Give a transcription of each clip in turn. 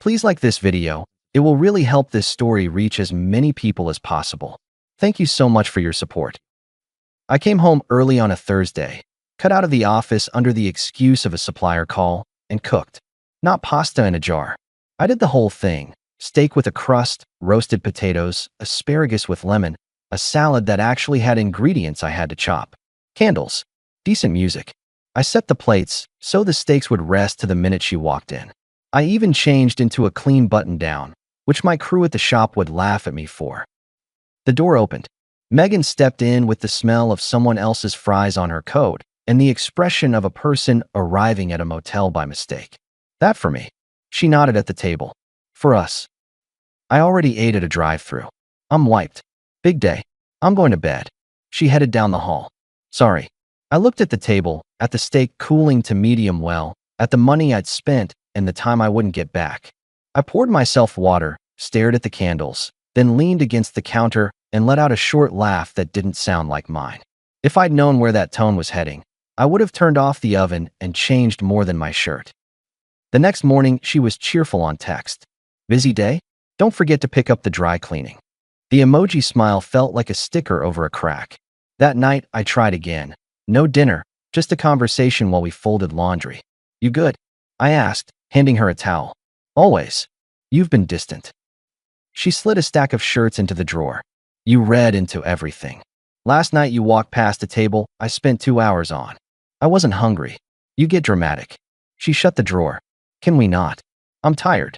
Please like this video. It will really help this story reach as many people as possible. Thank you so much for your support. I came home early on a Thursday, cut out of the office under the excuse of a supplier call, and cooked. Not pasta in a jar. I did the whole thing. Steak with a crust, roasted potatoes, asparagus with lemon, a salad that actually had ingredients I had to chop. Candles. Decent music. I set the plates so the steaks would rest to the minute she walked in. I even changed into a clean button-down, which my crew at the shop would laugh at me for. The door opened. Megan stepped in with the smell of someone else's fries on her coat and the expression of a person arriving at a motel by mistake. That for me. She nodded at the table. For us. I already ate at a drive-thru. I'm wiped. Big day. I'm going to bed. She headed down the hall. Sorry. I looked at the table, at the steak cooling to medium well, at the money I'd spent, and the time I wouldn't get back. I poured myself water, stared at the candles, then leaned against the counter and let out a short laugh that didn't sound like mine. If I'd known where that tone was heading, I would have turned off the oven and changed more than my shirt. The next morning, she was cheerful on text. Busy day? Don't forget to pick up the dry cleaning. The emoji smile felt like a sticker over a crack. That night, I tried again. No dinner, just a conversation while we folded laundry. You good? I asked, handing her a towel. Always. You've been distant. She slid a stack of shirts into the drawer. You read into everything. Last night you walked past a table I spent 2 hours on. I wasn't hungry. You get dramatic. She shut the drawer. Can we not? I'm tired.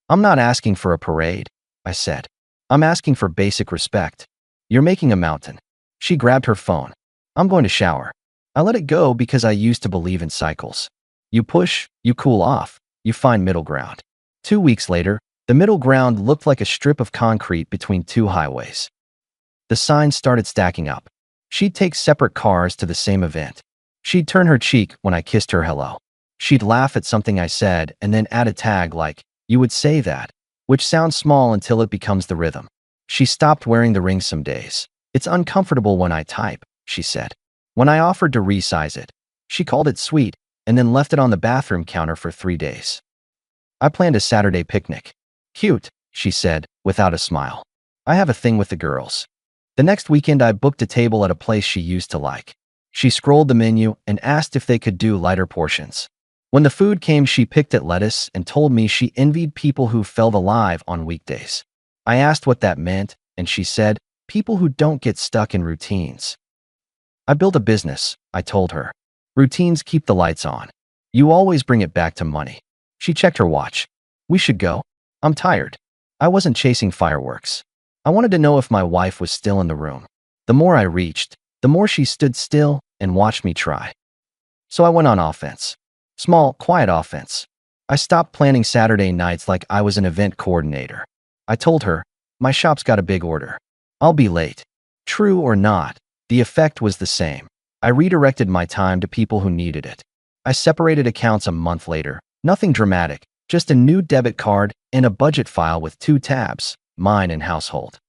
I'm not asking for a parade, I said. I'm asking for basic respect. You're making a mountain. She grabbed her phone. I'm going to shower. I let it go because I used to believe in cycles. You push, you cool off, you find middle ground. 2 weeks later, the middle ground looked like a strip of concrete between two highways. The signs started stacking up. She'd take separate cars to the same event. She'd turn her cheek when I kissed her hello. She'd laugh at something I said and then add a tag like, you would say that, which sounds small until it becomes the rhythm. She stopped wearing the ring some days. It's uncomfortable when I type, she said. When I offered to resize it, she called it sweet and then left it on the bathroom counter for 3 days. I planned a Saturday picnic. Cute, she said, without a smile. I have a thing with the girls. The next weekend I booked a table at a place she used to like. She scrolled the menu and asked if they could do lighter portions. When the food came, she picked at lettuce and told me she envied people who felt alive on weekdays. I asked what that meant, and she said, people who don't get stuck in routines. I built a business, I told her. Routines keep the lights on. You always bring it back to money. She checked her watch. We should go. I'm tired. I wasn't chasing fireworks. I wanted to know if my wife was still in the room. The more I reached, the more she stood still and watched me try. So I went on offense. Small, quiet offense. I stopped planning Saturday nights like I was an event coordinator. I told her, my shop's got a big order. I'll be late. True or not, the effect was the same. I redirected my time to people who needed it. I separated accounts a month later. Nothing dramatic, just a new debit card and a budget file with 2 tabs, mine and household.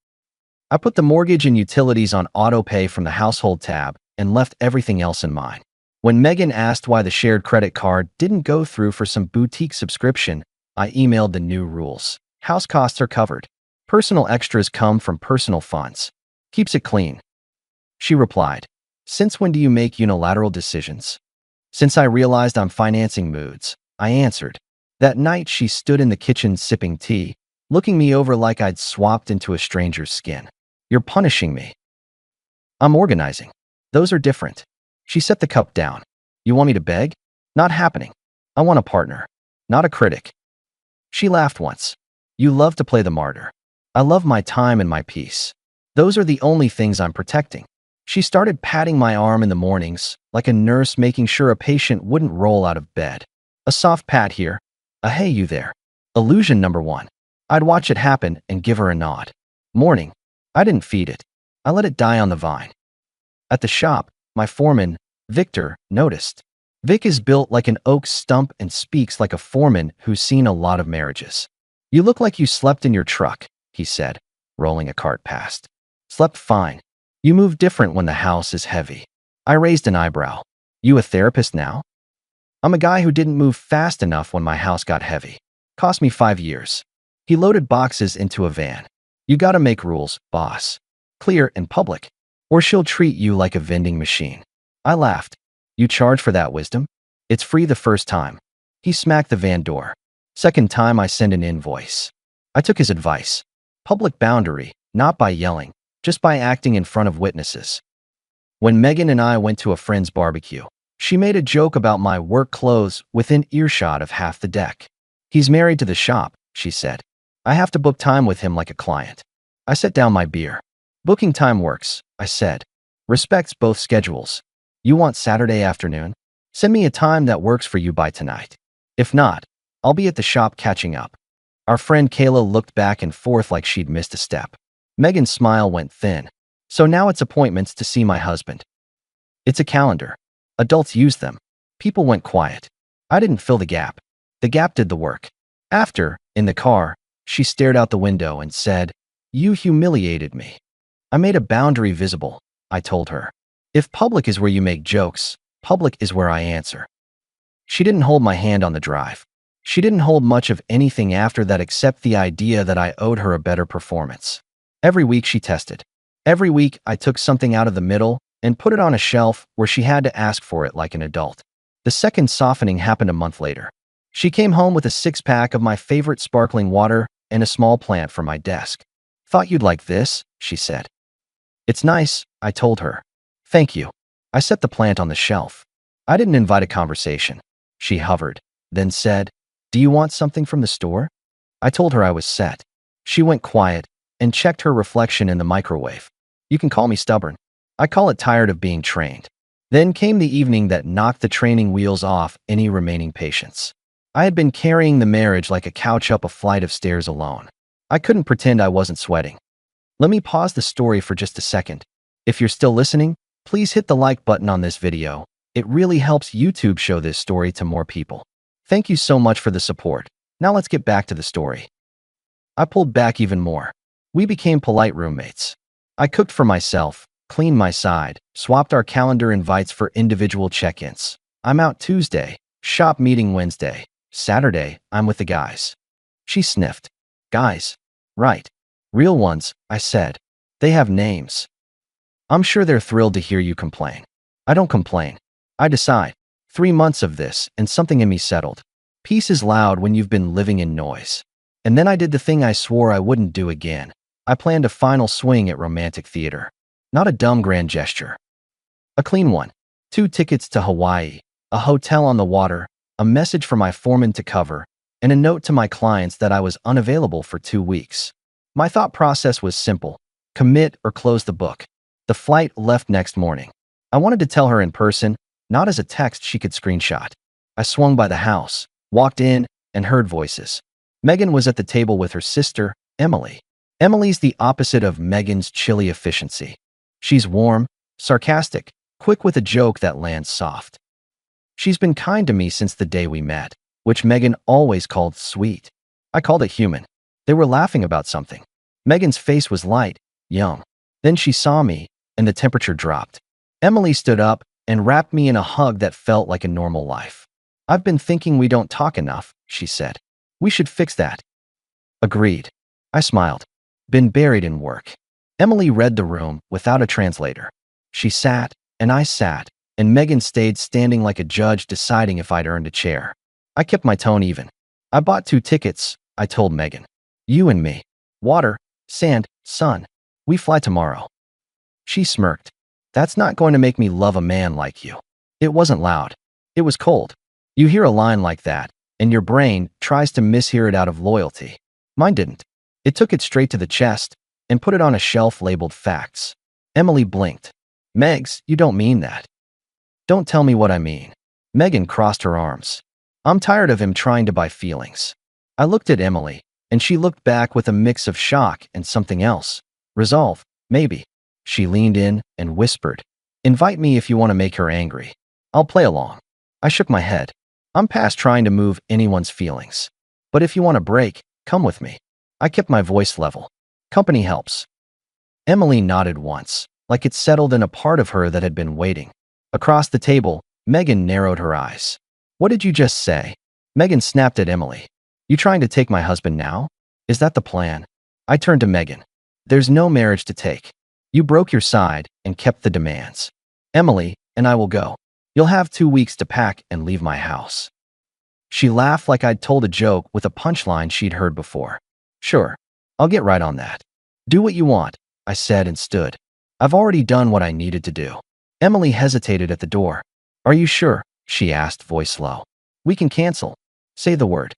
I put the mortgage and utilities on auto pay from the household tab and left everything else in mine. When Megan asked why the shared credit card didn't go through for some boutique subscription, I emailed the new rules. House costs are covered. Personal extras come from personal funds. Keeps it clean. She replied, since when do you make unilateral decisions? Since I realized I'm financing moods, I answered. That night she stood in the kitchen sipping tea, looking me over like I'd swapped into a stranger's skin. You're punishing me. I'm organizing. Those are different. She set the cup down. You want me to beg? Not happening. I want a partner, not a critic. She laughed once. You love to play the martyr. I love my time and my peace. Those are the only things I'm protecting. She started patting my arm in the mornings, like a nurse making sure a patient wouldn't roll out of bed. A soft pat here, a hey you there. Illusion number 1. I'd watch it happen and give her a nod. Morning. I didn't feed it. I let it die on the vine. At the shop, my foreman, Victor, noticed. Vic is built like an oak stump and speaks like a foreman who's seen a lot of marriages. You look like you slept in your truck, he said, rolling a cart past. Slept fine. You move different when the house is heavy. I raised an eyebrow. You a therapist now? I'm a guy who didn't move fast enough when my house got heavy. Cost me 5 years. He loaded boxes into a van. You gotta make rules, boss. Clear and public, or she'll treat you like a vending machine. I laughed. You charge for that wisdom? It's free the first time. He smacked the van door. Second time I send an invoice. I took his advice. Public boundary, not by yelling, just by acting in front of witnesses. When Megan and I went to a friend's barbecue, she made a joke about my work clothes within earshot of half the deck. He's married to the shop, she said. I have to book time with him like a client. I set down my beer. Booking time works, I said. Respects both schedules. You want Saturday afternoon? Send me a time that works for you by tonight. If not, I'll be at the shop catching up. Our friend Kayla looked back and forth like she'd missed a step. Megan's smile went thin. So now it's appointments to see my husband. It's a calendar. Adults use them. People went quiet. I didn't fill the gap. The gap did the work. After, in the car, she stared out the window and said, "You humiliated me." I made a boundary visible, I told her. If public is where you make jokes, public is where I answer. She didn't hold my hand on the drive. She didn't hold much of anything after that except the idea that I owed her a better performance. Every week she tested. Every week I took something out of the middle and put it on a shelf where she had to ask for it like an adult. The second softening happened a month later. She came home with a six-pack of my favorite sparkling water and a small plant for my desk. Thought you'd like this, she said. It's nice, I told her. Thank you. I set the plant on the shelf. I didn't invite a conversation. She hovered, then said, "Do you want something from the store?" I told her I was set. She went quiet and checked her reflection in the microwave. You can call me stubborn. I call it tired of being trained. Then came the evening that knocked the training wheels off any remaining patience. I had been carrying the marriage like a couch up a flight of stairs alone. I couldn't pretend I wasn't sweating. Let me pause the story for just a second. If you're still listening, please hit the like button on this video. It really helps YouTube show this story to more people. Thank you so much for the support. Now let's get back to the story. I pulled back even more. We became polite roommates. I cooked for myself, cleaned my side, swapped our calendar invites for individual check-ins. I'm out Tuesday, shop meeting Wednesday. Saturday, I'm with the guys. She sniffed. Guys. Right. Real ones, I said. They have names. I'm sure they're thrilled to hear you complain. I don't complain. I decide. 3 months of this, and something in me settled. Peace is loud when you've been living in noise. And then I did the thing I swore I wouldn't do again. I planned a final swing at romantic theater. Not a dumb grand gesture. A clean one. 2 tickets to Hawaii, a hotel on the water, a message for my foreman to cover, and a note to my clients that I was unavailable for 2 weeks. My thought process was simple. Commit or close the book. The flight left next morning. I wanted to tell her in person, not as a text she could screenshot. I swung by the house, walked in, and heard voices. Megan was at the table with her sister, Emily. Emily's the opposite of Megan's chilly efficiency. She's warm, sarcastic, quick with a joke that lands soft. She's been kind to me since the day we met, which Megan always called sweet. I called it human. They were laughing about something. Megan's face was light, young. Then she saw me, and the temperature dropped. Emily stood up and wrapped me in a hug that felt like a normal life. I've been thinking we don't talk enough, she said. We should fix that. Agreed. I smiled. Been buried in work. Emily read the room without a translator. She sat, and I sat, and Megan stayed standing like a judge deciding if I'd earned a chair. I kept my tone even. I bought 2 tickets, I told Megan. You and me. Water, sand, sun. We fly tomorrow. She smirked. That's not going to make me love a man like you. It wasn't loud. It was cold. You hear a line like that, and your brain tries to mishear it out of loyalty. Mine didn't. It took it straight to the chest and put it on a shelf labeled facts. Emily blinked. Megs, you don't mean that. Don't tell me what I mean. Megan crossed her arms. I'm tired of him trying to buy feelings. I looked at Emily, and she looked back with a mix of shock and something else. Resolve, maybe. She leaned in and whispered, invite me if you want to make her angry. I'll play along. I shook my head. I'm past trying to move anyone's feelings. But if you want a break, come with me. I kept my voice level. Company helps. Emily nodded once, like it settled in a part of her that had been waiting. Across the table, Megan narrowed her eyes. What did you just say? Megan snapped at Emily. You trying to take my husband now? Is that the plan? I turned to Megan. There's no marriage to take. You broke your side and kept the demands. Emily and I will go. You'll have 2 weeks to pack and leave my house. She laughed like I'd told a joke with a punchline she'd heard before. Sure, I'll get right on that. Do what you want, I said and stood. I've already done what I needed to do. Emily hesitated at the door. Are you sure? She asked, voice low. We can cancel. Say the word.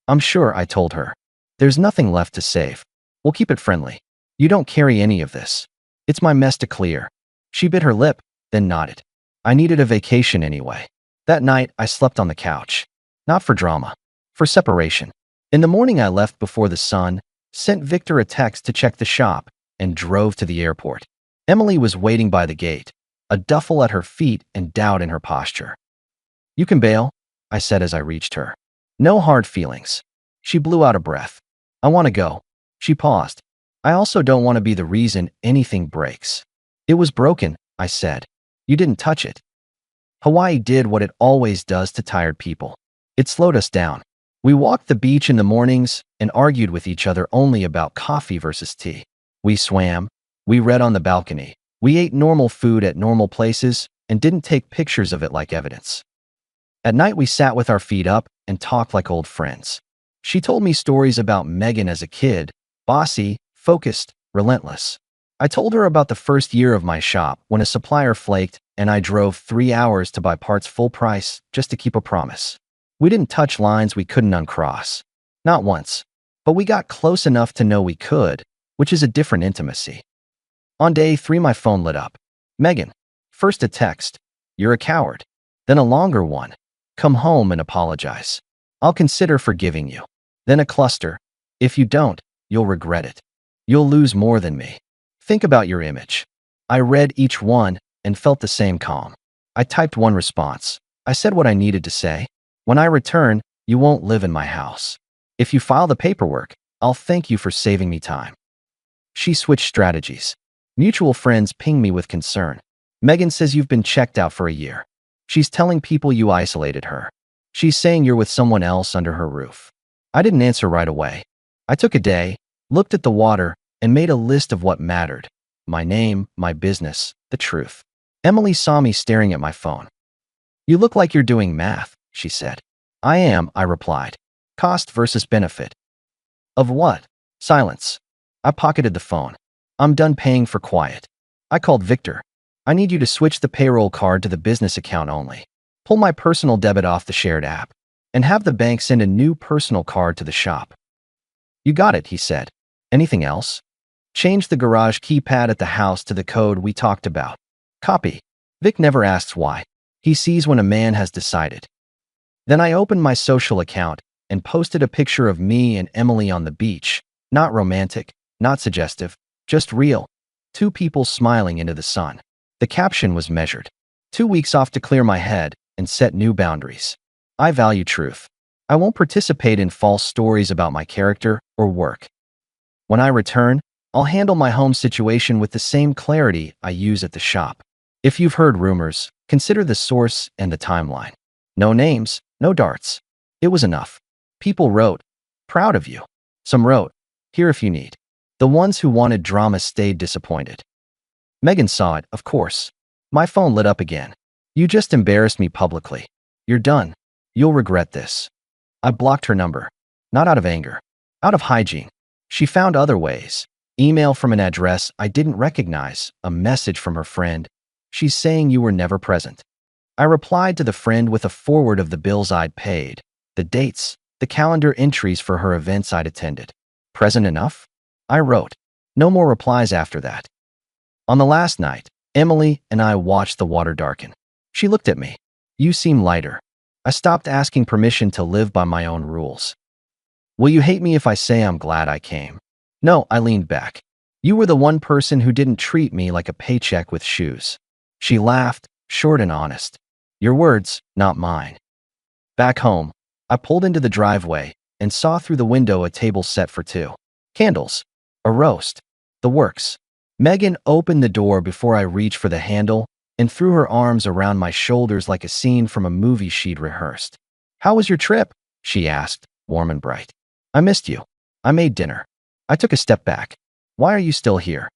I'm sure, I told her. There's nothing left to save. We'll keep it friendly. You don't carry any of this. It's my mess to clear. She bit her lip, then nodded. I needed a vacation anyway. That night, I slept on the couch. Not for drama. For separation. In the morning, I left before the sun, sent Victor a text to check the shop, and drove to the airport. Emily was waiting by the gate, a duffel at her feet and doubt in her posture. You can bail, I said as I reached her. No hard feelings. She blew out a breath. I want to go. She paused. I also don't want to be the reason anything breaks. It was broken, I said. You didn't touch it. Hawaii did what it always does to tired people. It slowed us down. We walked the beach in the mornings and argued with each other only about coffee versus tea. We swam. We read on the balcony. We ate normal food at normal places and didn't take pictures of it like evidence. At night, we sat with our feet up and talked like old friends. She told me stories about Megan as a kid, bossy, focused, relentless. I told her about the first year of my shop when a supplier flaked and I drove 3 hours to buy parts full price just to keep a promise. We didn't touch lines we couldn't uncross. Not once. But we got close enough to know we could, which is a different intimacy. On day 3, my phone lit up. Megan. First a text. You're a coward. Then a longer one. Come home and apologize. I'll consider forgiving you. Then a cluster. If you don't, you'll regret it. You'll lose more than me. Think about your image. I read each one and felt the same calm. I typed one response. I said what I needed to say. When I return, you won't live in my house. If you file the paperwork, I'll thank you for saving me time. She switched strategies. Mutual friends ping me with concern. Megan says you've been checked out for a year. She's telling people you isolated her. She's saying you're with someone else under her roof. I didn't answer right away. I took a day, looked at the water, and made a list of what mattered. My name, my business, the truth. Emily saw me staring at my phone. You look like you're doing math, she said. I am, I replied. Cost versus benefit. Of what? Silence. I pocketed the phone. I'm done paying for quiet. I called Victor. I need you to switch the payroll card to the business account only. Pull my personal debit off the shared app. And have the bank send a new personal card to the shop. You got it, he said. Anything else? Change the garage keypad at the house to the code we talked about. Copy. Vic never asks why. He sees when a man has decided. Then I opened my social account and posted a picture of me and Emily on the beach. Not romantic, not suggestive, just real. 2 people smiling into the sun. The caption was measured. 2 weeks off to clear my head and set new boundaries. I value truth. I won't participate in false stories about my character or work. When I return, I'll handle my home situation with the same clarity I use at the shop. If you've heard rumors, consider the source and the timeline. No names, no darts. It was enough. People wrote, proud of you. Some wrote, here if you need. The ones who wanted drama stayed disappointed. Megan saw it, of course. My phone lit up again. You just embarrassed me publicly. You're done. You'll regret this. I blocked her number. Not out of anger. Out of hygiene. She found other ways. Email from an address I didn't recognize. A message from her friend. She's saying you were never present. I replied to the friend with a forward of the bills I'd paid, the dates, the calendar entries for her events I'd attended. Present enough? I wrote. No more replies after that. On the last night, Emily and I watched the water darken. She looked at me. You seem lighter. I stopped asking permission to live by my own rules. Will you hate me if I say I'm glad I came? No, I leaned back. You were the one person who didn't treat me like a paycheck with shoes. She laughed, short and honest. Your words, not mine. Back home, I pulled into the driveway and saw through the window a table set for 2. Candles. A roast. The works. Megan opened the door before I reached for the handle and threw her arms around my shoulders like a scene from a movie she'd rehearsed. How was your trip? She asked, warm and bright. I missed you. I made dinner. I took a step back. Why are you still here?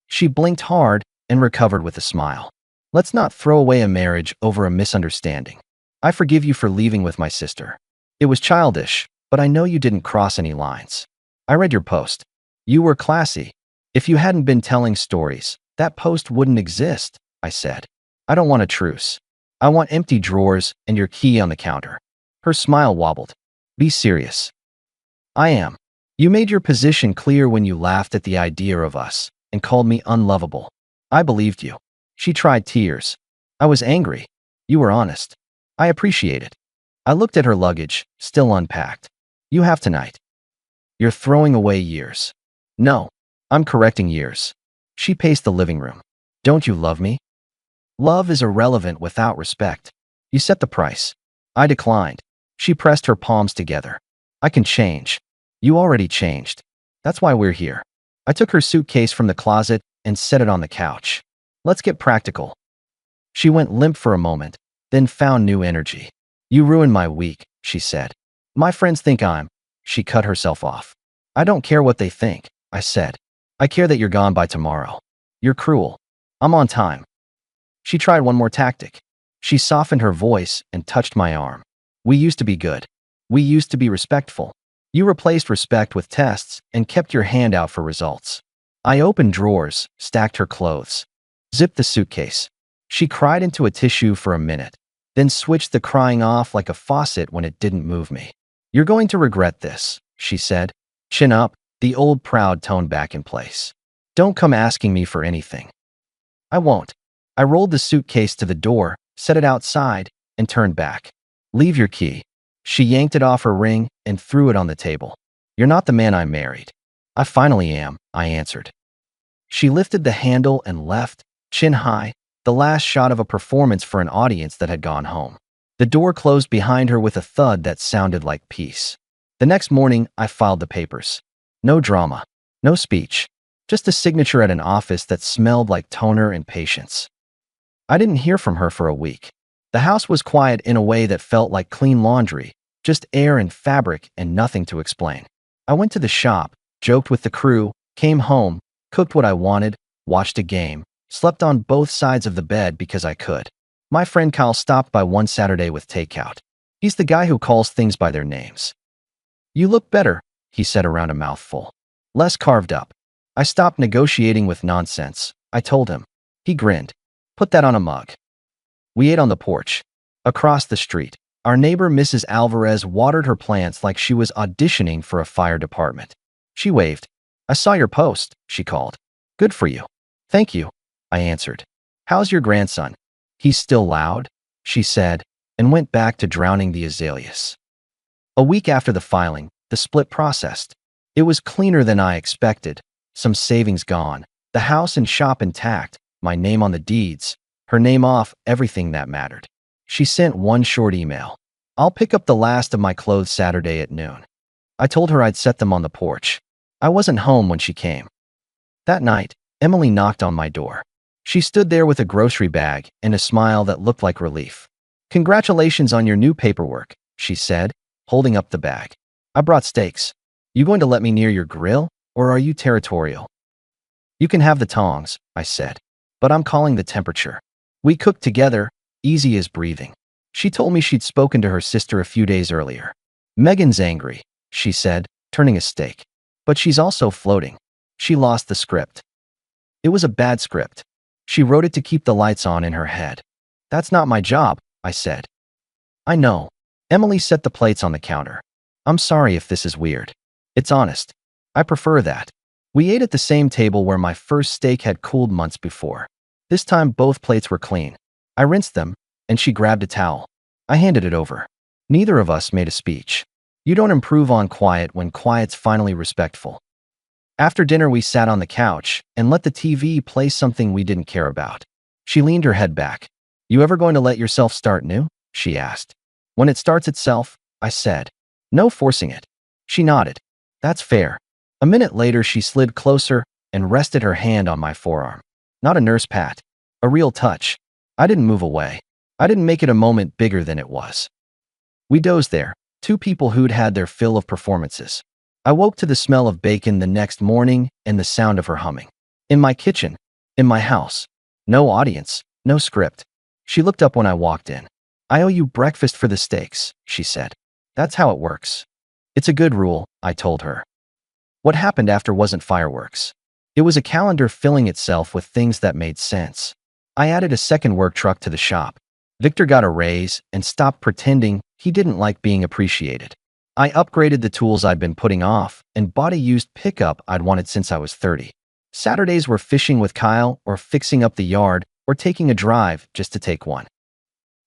She blinked hard and recovered with a smile. Let's not throw away a marriage over a misunderstanding. I forgive you for leaving with my sister. It was childish, but I know you didn't cross any lines. I read your post. You were classy. If you hadn't been telling stories, that post wouldn't exist, I said. I don't want a truce. I want empty drawers and your key on the counter. Her smile wobbled. Be serious. I am. You made your position clear when you laughed at the idea of us and called me unlovable. I believed you. She tried tears. I was angry. You were honest. I appreciate it. I looked at her luggage, still unpacked. You have tonight. You're throwing away years. No, I'm correcting years. She paced the living room. Don't you love me? Love is irrelevant without respect. You set the price. I declined. She pressed her palms together. I can change. You already changed. That's why we're here. I took her suitcase from the closet and set it on the couch. Let's get practical. She went limp for a moment, then found new energy. You ruined my week, she said. My friends think I'm. She cut herself off. I don't care what they think, I said. I care that you're gone by tomorrow. You're cruel. I'm on time. She tried one more tactic. She softened her voice and touched my arm. We used to be good. We used to be respectful. You replaced respect with tests and kept your hand out for results. I opened drawers, stacked her clothes, zipped the suitcase. She cried into a tissue for a minute, then switched the crying off like a faucet when it didn't move me. You're going to regret this, she said. Chin up, the old proud tone back in place. Don't come asking me for anything. I won't. I rolled the suitcase to the door, set it outside, and turned back. Leave your key. She yanked it off her ring and threw it on the table. You're not the man I married. I finally am, I answered. She lifted the handle and left, chin high, the last shot of a performance for an audience that had gone home. The door closed behind her with a thud that sounded like peace. The next morning, I filed the papers. No drama, no speech, just a signature at an office that smelled like toner and patience. I didn't hear from her for a week. The house was quiet in a way that felt like clean laundry, just air and fabric and nothing to explain. I went to the shop, joked with the crew, came home, cooked what I wanted, watched a game, slept on both sides of the bed because I could. My friend Kyle stopped by one Saturday with takeout. He's the guy who calls things by their names. You look better, he said around a mouthful. Less carved up. I stopped negotiating with nonsense, I told him. He grinned. Put that on a mug. We ate on the porch. Across the street, our neighbor Mrs. Alvarez watered her plants like she was auditioning for a fire department. She waved. I saw your post, she called. Good for you. Thank you, I answered. How's your grandson? He's still loud, she said, and went back to drowning the azaleas. A week after the filing, the split processed. It was cleaner than I expected. Some savings gone, the house and shop intact, my name on the deeds, her name off everything that mattered. She sent one short email. I'll pick up the last of my clothes Saturday at noon. I told her I'd set them on the porch. I wasn't home when she came. That night, Emily knocked on my door. She stood there with a grocery bag and a smile that looked like relief. Congratulations on your new paperwork, she said, holding up the bag. I brought steaks. You going to let me near your grill, or are you territorial? You can have the tongs, I said, but I'm calling the temperature. We cooked together, easy as breathing. She told me she'd spoken to her sister a few days earlier. Megan's angry, she said, turning a steak. But she's also floating. She lost the script. It was a bad script. She wrote it to keep the lights on in her head. That's not my job, I said. I know. Emily set the plates on the counter. I'm sorry if this is weird. It's honest. I prefer that. We ate at the same table where my first steak had cooled months before. This time both plates were clean. I rinsed them, and she grabbed a towel. I handed it over. Neither of us made a speech. You don't improve on quiet when quiet's finally respectful. After dinner, we sat on the couch and let the TV play something we didn't care about. She leaned her head back. You ever going to let yourself start new? She asked. When it starts itself, I said. No forcing it. She nodded. That's fair. A minute later, she slid closer and rested her hand on my forearm. Not a nurse pat. A real touch. I didn't move away. I didn't make it a moment bigger than it was. We dozed there, Two people who'd had their fill of performances. I woke to the smell of bacon the next morning and the sound of her humming. In my kitchen. In my house. No audience. No script. She looked up when I walked in. "I owe you breakfast for the steaks," she said. "That's how it works." "It's a good rule," I told her. What happened after wasn't fireworks. It was a calendar filling itself with things that made sense. I added a second work truck to the shop. Victor got a raise and stopped pretending he didn't like being appreciated. I upgraded the tools I'd been putting off and bought a used pickup I'd wanted since I was 30. Saturdays were fishing with Kyle or fixing up the yard or taking a drive just to take one.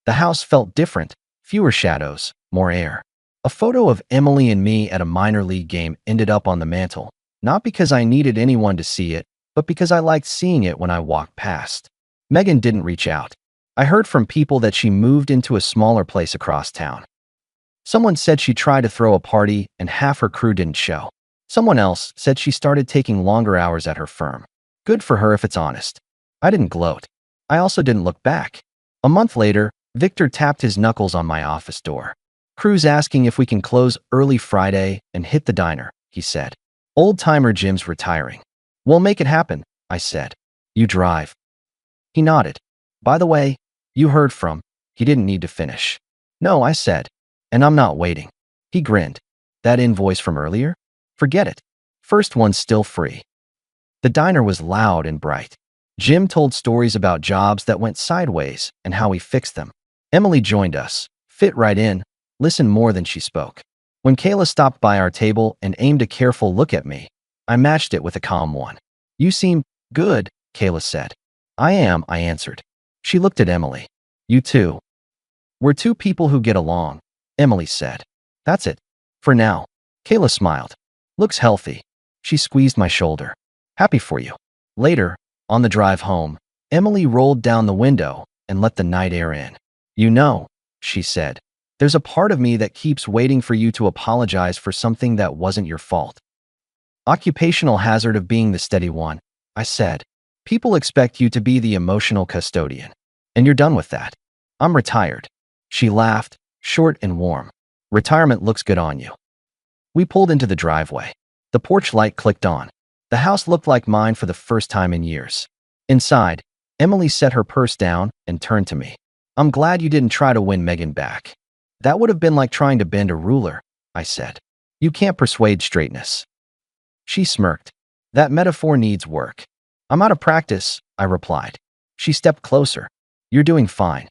The house felt different, fewer shadows, more air. A photo of Emily and me at a minor league game ended up on the mantle, not because I needed anyone to see it, but because I liked seeing it when I walked past. Megan didn't reach out. I heard from people that she moved into a smaller place across town. Someone said she tried to throw a party and half her crew didn't show. Someone else said she started taking longer hours at her firm. Good for her if it's honest. I didn't gloat. I also didn't look back. A month later, Victor tapped his knuckles on my office door. "Crew's asking if we can close early Friday and hit the diner," he said. "Old-timer Jim's retiring." "We'll make it happen," I said. "You drive." He nodded. "By the way, you heard from..." He didn't need to finish. "No," I said. "And I'm not waiting." He grinned. "That invoice from earlier? Forget it. First one's still free." The diner was loud and bright. Jim told stories about jobs that went sideways and how he fixed them. Emily joined us, fit right in, listened more than she spoke. When Kayla stopped by our table and aimed a careful look at me, I matched it with a calm one. "You seem good," Kayla said. "I am," I answered. She looked at Emily. "You too." "We're two people who get along," Emily said. "That's it. For now." Kayla smiled. "Looks healthy." She squeezed my shoulder. "Happy for you." Later, on the drive home, Emily rolled down the window and let the night air in. "You know," she said, "there's a part of me that keeps waiting for you to apologize for something that wasn't your fault." "Occupational hazard of being the steady one," I said. "People expect you to be the emotional custodian. And you're done with that. I'm retired." She laughed, short and warm. "Retirement looks good on you." We pulled into the driveway. The porch light clicked on. The house looked like mine for the first time in years. Inside, Emily set her purse down and turned to me. "I'm glad you didn't try to win Megan back. That would have been like trying to bend a ruler," I said. "You can't persuade straightness." She smirked. "That metaphor needs work." "I'm out of practice," I replied. She stepped closer. "You're doing fine."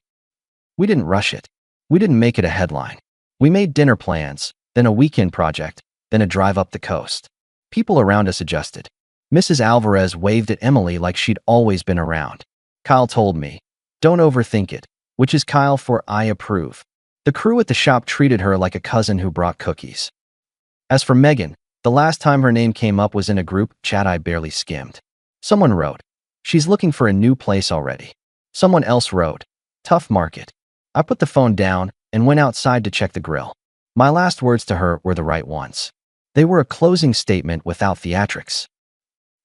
We didn't rush it. We didn't make it a headline. We made dinner plans, then a weekend project, then a drive up the coast. People around us adjusted. Mrs. Alvarez waved at Emily like she'd always been around. Kyle told me, "Don't overthink it," which is Kyle for "I approve." The crew at the shop treated her like a cousin who brought cookies. As for Megan, the last time her name came up was in a group chat I barely skimmed. Someone wrote, "She's looking for a new place already." Someone else wrote, "Tough market." I put the phone down and went outside to check the grill. My last words to her were the right ones. They were a closing statement without theatrics.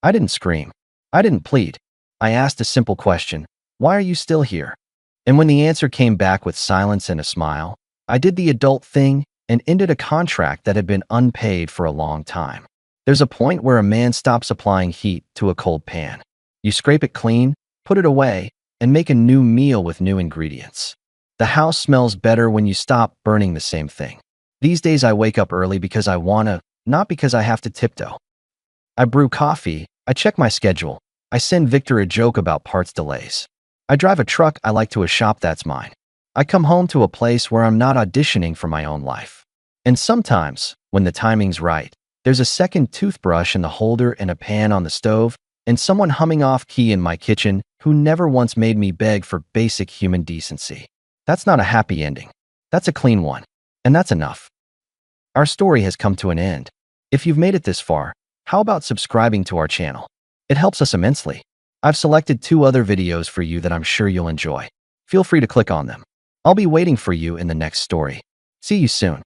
I didn't scream. I didn't plead. I asked a simple question: "Why are you still here?" And when the answer came back with silence and a smile, I did the adult thing and ended a contract that had been unpaid for a long time. There's a point where a man stops applying heat to a cold pan. You scrape it clean, put it away, and make a new meal with new ingredients. The house smells better when you stop burning the same thing. These days I wake up early because I wanna, not because I have to tiptoe. I brew coffee, I check my schedule, I send Victor a joke about parts delays. I drive a truck I like to a shop that's mine. I come home to a place where I'm not auditioning for my own life. And sometimes, when the timing's right, there's a second toothbrush in the holder and a pan on the stove, and someone humming off key in my kitchen who never once made me beg for basic human decency. That's not a happy ending. That's a clean one. And that's enough. Our story has come to an end. If you've made it this far, how about subscribing to our channel? It helps us immensely. I've selected 2 other videos for you that I'm sure you'll enjoy. Feel free to click on them. I'll be waiting for you in the next story. See you soon.